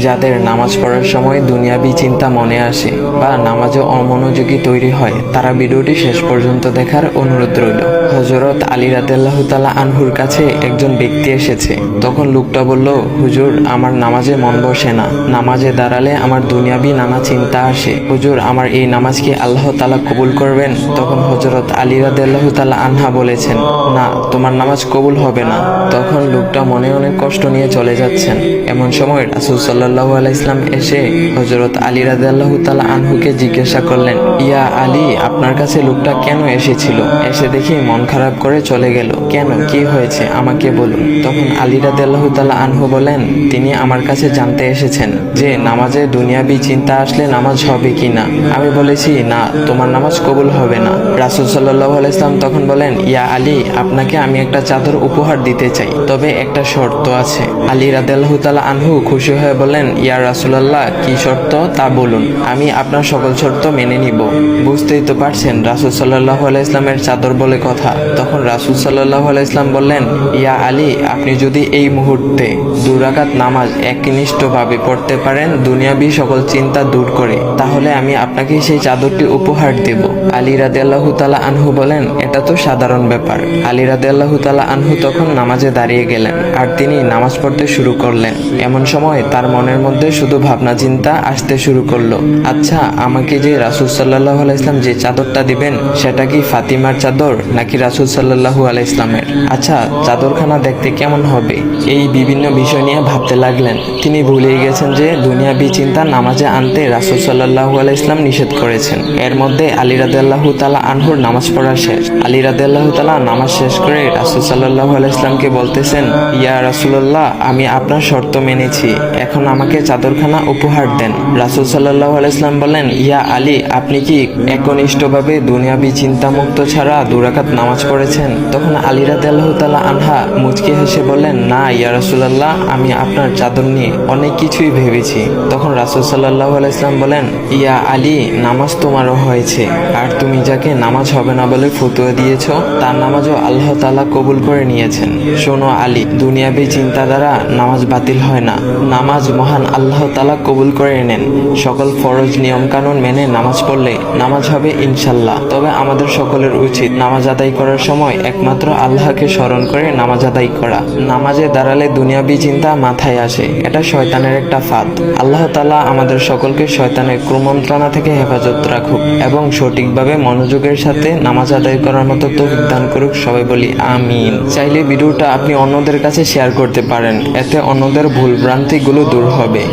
যাদের নামাজ পড়ার সময় দুনিয়াবি চিন্তা মনে আসে বা নামাজে অমনোযোগী তৈরি হয়, তারা ভিডিওটি শেষ পর্যন্ত দেখার অনুরোধ রইল। হযরত আলী রাদিয়াল্লাহু তাআলা আনহুর কাছে একজন ব্যক্তি এসেছে। তখন লোকটা বলল, হুজুর, আমার নামাজে মন বসে না। নামাজে দাঁড়ালে আমার দুনিয়াবি নানা চিন্তা আসে। হুজুর, আমার এই নামাজ কি আল্লাহ তাআলা কবুল করবেন? তখন হযরত আলী রাদিয়াল্লাহু তাআলা আনহা বলেছেন, না, তোমার নামাজ কবুল হবে না। তখন লোকটা মনে অনেক কষ্ট নিয়ে চলে যাচ্ছেন। এমন সময় রাসূল সাল্লাল্লাহু আলাইহি ওয়াসাল্লাম এসে হযরত আলী রাদিয়াল্লাহু তাআলা আনহুকে জিজ্ঞাসা করলেন, ইয়া আলী, আপনার কাছে লোকটা কেন এসেছিল? এসে দেখি মন খারাপ করে চলে গেল। কেন, কি হয়েছে আমাকে বলুন। তখন আলী রাদিয়াল্লাহু তাআলা আনহু বলেন, তিনি আমার কাছে জানতে এসেছেন যে নামাজে দুনিয়াবি চিন্তা আসলে নামাজ হবে কিনা। আমি বলেছি, না, তোমার নামাজ কবুল হবে না। রাসূল সাল্লাল্লাহু আলাইহি ওয়াসাল্লাম তখন বলেন, ইয়া আলী, আপনাকে আমি একটা চাদর উপহার দিতে চাই, তবে একটা শর্ত আছে। আলী রাদিয়াল্লাহু তাআলা আনহু খুশি হয়ে বলেন, ইয়া রাসূলুল্লাহ, কি শর্ত তা বলুন, আমি আপনার সকল শর্ত মেনে নিব। বুঝতেই তো পারছেন রাসূল সাল্লাল্লাহু আলাইহি ওয়াসাল্লামের চাদর বলে কথা। তখন রাসূল সাল্লাল্লাহু আলাইহি ওয়াসাল্লাম বললেন, ইয়া আলী, আপনি যদি এই মুহূর্তে 2 রাকাত নামাজ একনিষ্ঠভাবে পড়তে পারেন দুনিয়াবি সকল চিন্তা দূর করে, তাহলে আমি আপনাকে সেই চাদরটি উপহার দেব। আলী রাদিয়াল্লাহু তাআলা আনহু বলেন, এটা তো সাধারণ ব্যাপার। আলী রাদিয়াল্লাহু তাআলা আনহু তখন নামাজে দাঁড়িয়ে গেলেন আর তিনি নামাজ পড়তে শুরু করলেন। এমন সময় তার মনের মধ্যে শুধু ভাবনা চিন্তা আসতে শুরু করলো, আচ্ছা, আমাকে যে রাসূল সাল্লাল্লাহু আলাইহি ওয়াসাল্লাম যে চাদরটা দিবেন, সেটা কি ফাতিমার চাদর নাকি রাসূল সাল্লাল্লাহু আলাইহি ওয়াসাল্লামের? আচ্ছা, চাদরখানা দেখতে কেমন হবে? এই বিভিন্ন বিষয় নিয়ে ভাবতে লাগলেন। তিনি ভুলেই গেছেন যে দুনিয়াবি চিন্তা নামাজে আনতে রাসূল সাল্লাল্লাহু আলাইহি ওয়াসাল্লাম নিষেধ করেছেন। এর মধ্যে আলী রাদিয়াল্লাহু তাআলা আনহুর নামাজ পড়া শেষ। আলী রাদিয়াল্লাহু তাআলা নামাজ শেষ করে রাসূল সাল্লাল্লাহু আলাইহি ওয়াসাল্লামকে বলতেছেন, ইয়া রাসূলুল্লাহ, আমি আপনার শর্ত মেনেছি, এখন আমাকে চাদরখানা উপহার দেন। রাসূল সাল্লাল্লাহু আলাইহি ওয়াসাল্লাম বলেন, ইয়া আলী, আপনি কি একনিষ্ঠভাবে দুনিয়াবি চিন্তামুক্ত ছাড়া 2 রাকাত নামাজ পড়েছেন? তখন আলী রাদিয়াল্লাহু তাআলা আনহা মুচকি হেসে বললেন, না ইয়া রাসূলুল্লাহ, আমি আপনার চাদর নিয়ে অনেক কিছুই ভেবেছি। তখন রাসূল সাল্লাল্লাহু আলাইহি ওয়াসাল্লাম বলেন, ইয়া আলী, নামাজ তোমারও হয়েছে, আর তুমি যাকে নামাজ হবে না বলে ফতোয়া দিয়েছো, তার নামাজও আল্লাহ তাআলা কবুল করে নিয়েছেন। শোনো আলী, দুনিয়াবি চিন্তা দ্বারা নামাজ বাতিল হয় না, নামাজ মহান আল্লাহ তাআলা কবুল করে নেন। সকল ফরজ নিয়ম কানুন মেনে নামাজ পড়লে নামাজ হবে ইনশাল্লাহ। তবে আমাদের সকলের উচিত নামাজ আদায় করার সময় একমাত্র আল্লাহকে স্মরণ করে নামাজ আদায় করা। নামাজে দাঁড়ালে দুনিয়াবি চিন্তা মাথায় আসে, এটা শয়তানের একটা ফাঁদ। আল্লাহ তাআলা আমাদের সকলকে শয়তানের কুমন্ত্রণা থেকে হেফাজত রাখুক এবং সঠিকভাবে মনোযোগের সাথে নামাজ আদায় করার মতো তৌফিক দান করুক। সবাই বলি আমিন। চাইলে ভিডিওটা আপনি অন্যদের কাছে শেয়ার করতে পারেন, এতে অন্যদের ভুল ভ্রান্তিগুলো দূর হবে।